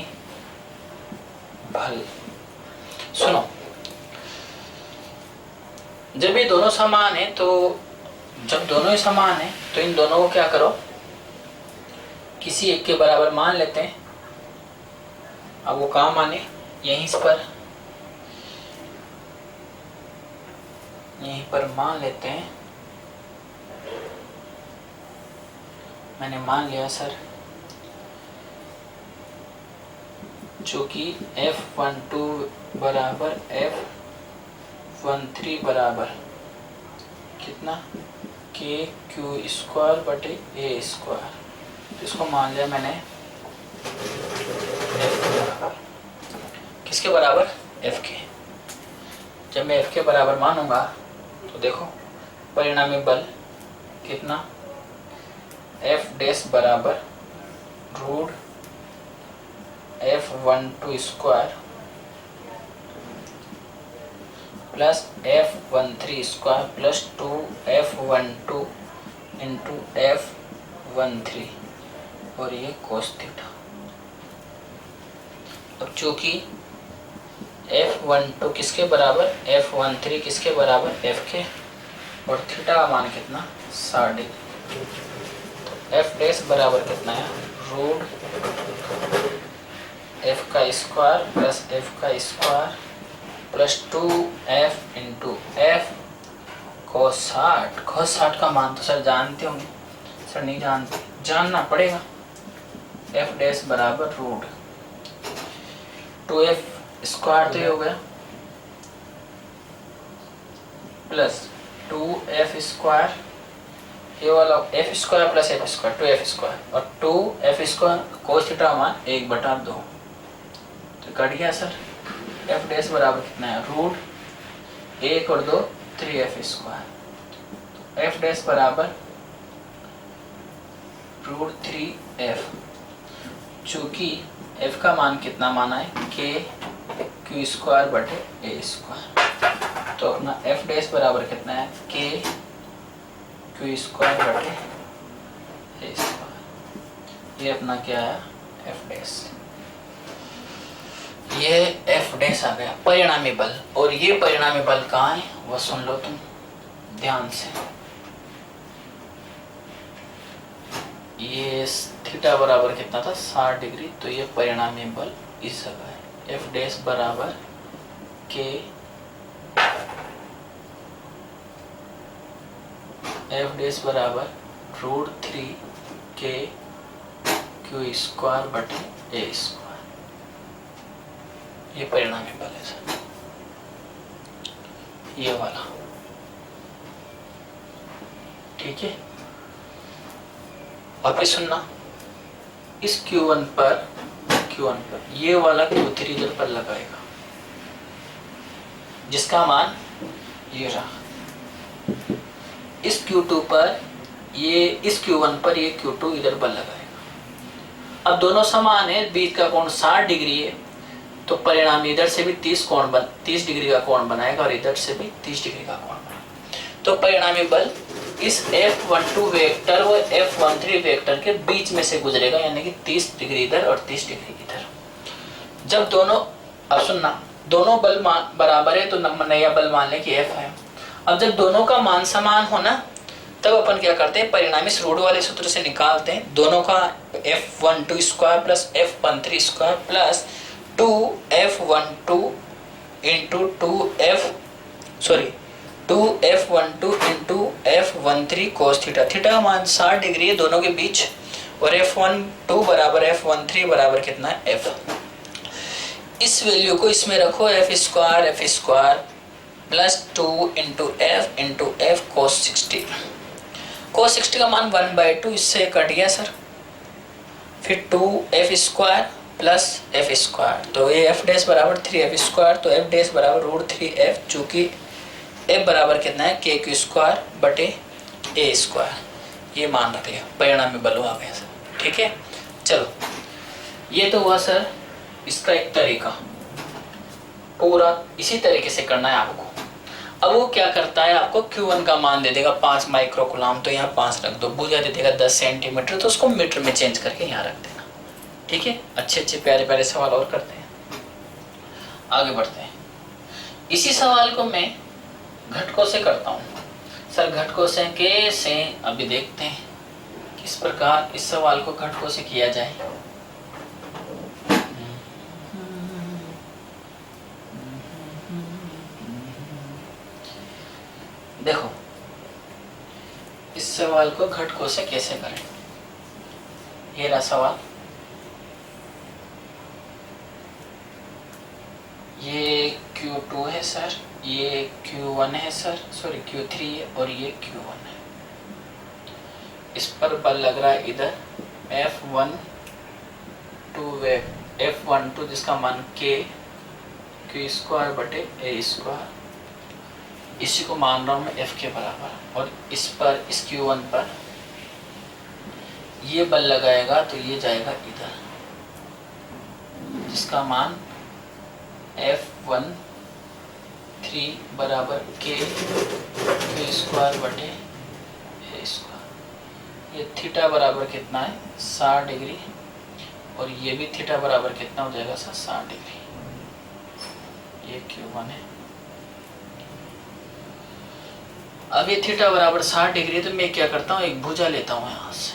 बल, सुनो, जब ये दोनों समान है तो जब दोनों ही समान है तो इन दोनों को क्या करो, किसी एक के बराबर मान लेते हैं। अब वो कहाँ माने? यहीं पर मान लेते हैं। मैंने मान लिया सर, चूंकि F12 बराबर F13 बराबर कितना? K Q स्क्वायर बटे A स्क्वायर। इसको मान लिया मैंने F बराबर किसके बराबर, एफ के। जब मैं एफ के बराबर मानूंगा तो देखो परिणामी बल कितना, एफ डैश बराबर root F12 square plus F13 square plus 2F12 into F13 और ये कोस थीटा। अब चूंकि F12 किसके बराबर, F13 किसके बराबर, F के, और थीटा का मान कितना 60 डिग्री, तो F डैश बराबर कितना है, रूट F का स्क्वायर प्लस F का square plus 2F into F cos 60 का मान तो सर जानते होंगे, सर नहीं जानते, जानना पड़ेगा। F डैश बराबर रूट 2F स्क्वायर तो ये हो गया प्लस 2F स्क्वायर, ये वाला F square plus F square 2F square और 2F स्क्वायर कोस थीटा का मान 1/2 तो कट गया सर। F डैश बराबर कितना है, रूट 1 और 2 3F स्क्वायर, तो F डैश बराबर रूट 3F, चूंकि F का मान कितना माना है, K Q स्क्वायर बटे A स्क्वायर, तो अपना F डैश बराबर कितना है, K Q स्क्वायर बटे A स्क्वायर, ये अपना क्या है F डैश। ये F डैश आ गया परिणामी बल, और ये परिणामी बल कहाँ है वो सुन लो तुम ध्यान से। ये थीटा बराबर कितना था 60 डिग्री, तो ये परिणामी बल इस जगह है, F डैश बराबर K F डैश बराबर रूट 3K Q स्क्वायर बटे A स्क्वायर, ये परिणामी बल है सर, ये वाला, ठीक है। वापस सुनना, इस Q1 पर ये वाला Q3 इधर पर लगाएगा, जिसका मान ये रहा। इस Q2 पर ये, इस Q1 पर ये Q2 इधर पर लगाएगा। अब दोनों समान है, बीच का कोण 60 डिग्री है, तो परिणाम इधर से भी 30 डिग्री का कोण बनाएगा और इधर से भी 30 डिग्री का कोण बनाएगा। तो परिणामी बल इस F12 वेक्टर और F13 वेक्टर के बीच में से गुजरेगा, यानी कि 30 डिग्री इधर और 30 डिग्री इधर। जब दोनों, अब सुनना, दोनों बल बराबर है तो नया बल मान लें कि F है। अब जब दोनों का मान समान हो ना, तब अपन क्या करते हैं, परिणामी इस रूट वाले सूत्र से निकालते हैं, दोनों का F12 square plus F13 square plus 2F12 into 2F12 into F13 cos theta. Theta का मान 60 डिग्री है दोनों के बीच, और F12 बराबर F13 बराबर कितना है F। इस वैल्यू को इसमें रखो, F square plus 2 into F कोस 60। कोस 60 का मान 1/2, इससे कट गया सर। फिर 2F square plus F square, तो ये F डैश बराबर 3F स्क्वायर, तो F डैश बराबर रूट 3F, चूंकि F बराबर कितना है K Q स्क्वायर बटे A स्क्वायर, ये मान रख लिया, परिणामी बल आ गया सर, ठीक है। चलो ये तो हुआ सर इसका एक तरीका, पूरा इसी तरीके से करना है आपको। अब वो क्या करता है, आपको Q1 का मान दे देगा 5 माइक्रोकुलाम, तो यहाँ 5 रख दो, भुजा दे देगा 10 सेंटीमीटर, तो उसको मीटर में चेंज करके यहाँ रख देना, ठीक है। अच्छे प्यारे सवाल और करते हैं, आगे बढ़ते हैं। इसी सवाल को मैं घटकों से करता हूँ सर। घटकों से कैसे, अभी देखते हैं किस प्रकार इस सवाल को घटकों से किया जाए। देखो इस सवाल को घटकों से कैसे करें, ये रहा सवाल। ये Q2 है सर, ये Q1 है सर, सॉरी Q3 है, और ये Q1 है। इस पर बल लग रहा है इधर F12 जिसका मान K क्यू स्क्वायर बटे ए स्क्वायर, इसी को मान रहा हूँ मैं एफ के बराबर, और इस पर इस Q1 पर ये बल लगाएगा तो ये जाएगा इधर, जिसका मान F13 बराबर के क्यू स्क्वायर बटे ए स्क्वायर। ये थीटा बराबर कितना है 60 डिग्री, और ये भी थीटा बराबर कितना हो जाएगा सर 60 डिग्री। ये Q1 है। अब ये थीटा बराबर 60 डिग्री, तो मैं क्या करता हूँ एक भुजा लेता हूँ यहाँ से।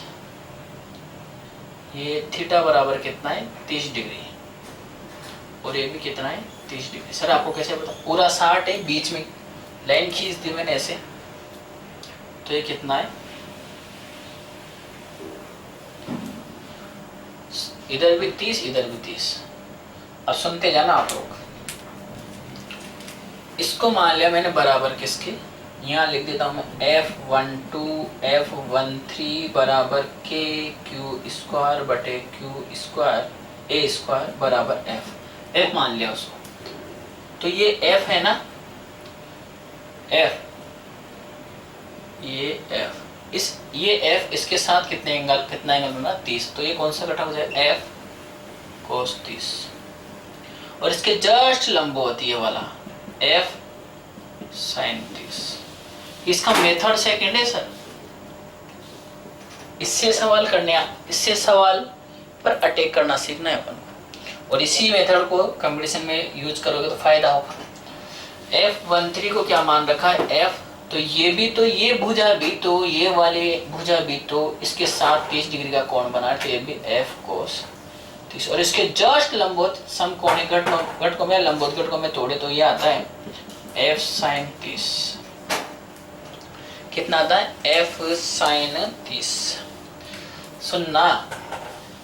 ये थीटा बराबर कितना है 30 डिग्री, और ये भी कितना है 30 डिग्री। सर आपको कैसे पता? पूरा 60 है, बीच में लाइन खींच दी मैंने ऐसे, तो ये कितना है, इधर भी 30 इधर भी 30। अब सुनते जाना आप लोग। इसको मान लिया मैंने बराबर किसके, यहाँ लिख देता हूँ मैं F12 F13 बराबर के क्यू स्क्वायर बटे क्यू स्क्वायर ए स्क्वायर बराबर F मान लिया उसको। तो ये F है ना, F, ये F, ये F इसके साथ कितना एंगल बना 30, तो ये कौन सा घटक हो जाए F cos 30, और इसके जस्ट लंबवत ये वाला F sin 30। इसका मेथड सेकंड है सर, इससे सवाल पर अटैक करना सीखना है अपन को, और इसी मेथड को कंपटीशन में यूज करोगे तो फायदा होगा। F13 को क्या मान रखा है F, तो ये भुजा भी तो ये वाले भुजा भी तो इसके साथ 30 डिग्री का कोण बना है, तो ये भी F cos 30, और इसके जस्ट लंबवत समकोणीय घटकों में लंबवत घटकों में तोड़े तो ये आता है F sin 30। कितना आता है F sin 30। सुनना,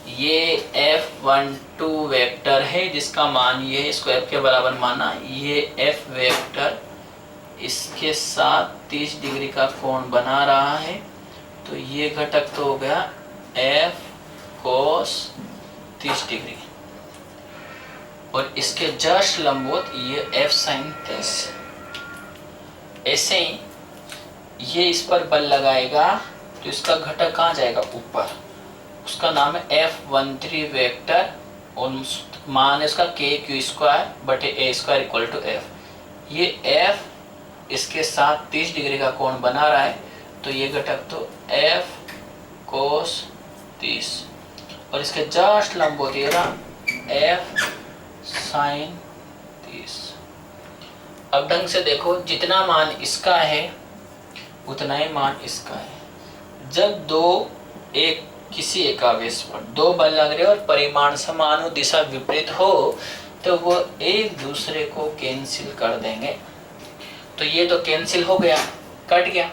ये F12 वेक्टर है जिसका मान ये स्क्वायर के बराबर माना, ये F वेक्टर इसके साथ 30 डिग्री का कोण बना रहा है, तो ये घटक तो हो गया F cos 30 डिग्री, और इसके जस्ट लंबवत ये F sin 30। ऐसे ही ये इस पर बल लगाएगा तो इसका घटक कहाँ जाएगा ऊपर, उसका नाम है F13 वेक्टर, और मान है इसका के क्यू स्क्वायर बटे ए स्क्वायर इक्वल टू F। ये F इसके साथ 30 डिग्री का कोण बना रहा है, तो ये घटक तो F cos 30, और इसके जस्ट लंबवत ये रहा F sin 30। अब ढंग से देखो, जितना मान इसका है उतना ही मान इसका है। जब किसी एक आवेश पर दो बल लग रहे और परिमाण समान हो, दिशा विपरीत हो, तो वो एक दूसरे को कैंसिल कर देंगे। तो ये तो कैंसिल हो गया, कट गया,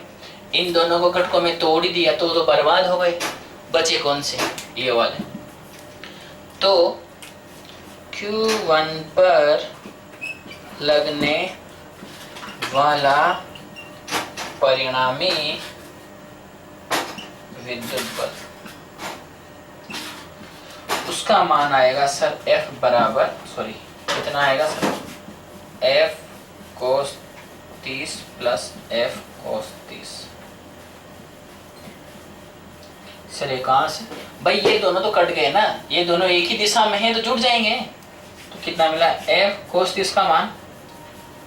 इन दोनों को घटकों में तोड़ ही दिया तो बर्बाद हो गए। बचे कौन से, ये वाले। तो Q1 पर लगने वाला परिणामी विद्युत बल, उसका मान आएगा सर F बराबर, कितना आएगा sir F cos 30 plus F cos 30। Sir कहाँ से भाई, ये दोनों तो कट गए ना, ये दोनों एक ही दिशा में हैं तो जुड़ जाएंगे। तो कितना मिला F cos 30 का मान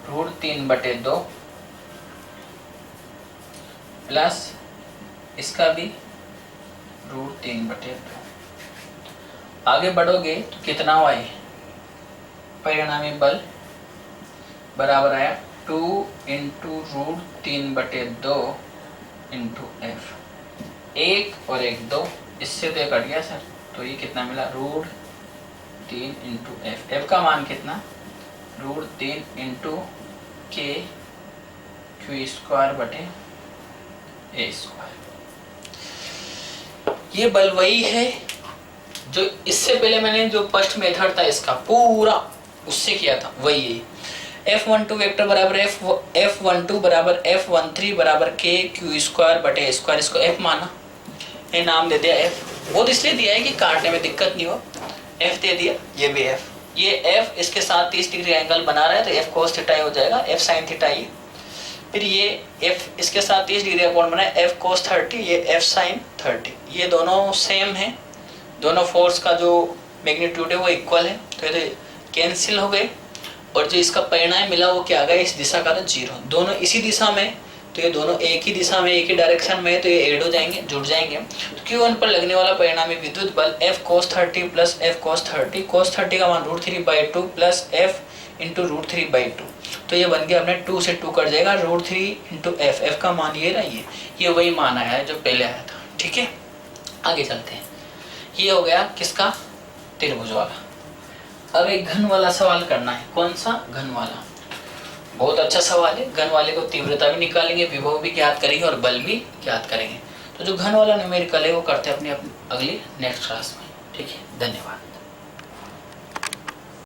√3/2 प्लस इसका भी √3/2। आगे बढ़ोगे तो कितना हुआ है, परिणामी बल बराबर आया 2 × √3/2 × F। एक और एक 2, इससे तो कट गया सर, तो ये कितना मिला √3 × F। F का मान कितना √3 × के क्यू स्क्वायर बटे ए स्क्वायर। ये बल वही है जो इससे पहले मैंने जो फर्स्ट मेथड था इसका पूरा उससे किया था, वही है। F12 वेक्टर बराबर F12 बराबर F13 बराबर के क्यू स्क्वायर बटे ए स्क्वायर, इसको F माना, ये नाम दे दिया F। वो तो इसलिए दिया है कि काटने में दिक्कत नहीं हो, F दे दिया, ये भी F। ये एफ इसके साथ 30 डिग्री एंगल बना रहा है तो एफ कोस थीटा हो जाएगा, एफ साइन थीटा ये। फिर ये एफ इसके साथ 30 डिग्री का कोण बना है, एफ कोस 30, ये एफ साइन 30। ये दोनों सेम है, दोनों फोर्स का जो मैग्नीट्यूड है वो इक्वल है, तो ये कैंसिल हो गए। और जो इसका परिणाम मिला वो क्या आ गया, इस दिशा का तो 0, दोनों इसी दिशा में, तो ये दोनों एक ही दिशा में एक ही डायरेक्शन में है, तो ये ऐड हो जाएंगे, जुड़ जाएंगे। तो Q1 पर लगने वाला परिणामी विद्युत बल F cos 30 plus F cos 30, cos 30 का मान √3/2 प्लस F इंटू √3/2, तो ये बन गया अपने 2 से 2 कट जाएगा, √3 इंटू F, F का मान ये रहा, ये वही मान आया है जो पहले आया था। ठीक है, आगे चलते हैं। ये हो गया किसका, त्रिभुज वाला। अब एक घन वाला सवाल करना है। कौन सा, घन वाला। बहुत अच्छा सवाल है। घन वाले को तीव्रता भी निकालेंगे, विभव भी ज्ञात करेंगे और बल भी ज्ञात करेंगे। तो जो घन वाला न्यूमेरिकल है वो करते हैं अपनी अगली नेक्स्ट क्लास में। ठीक है, धन्यवाद।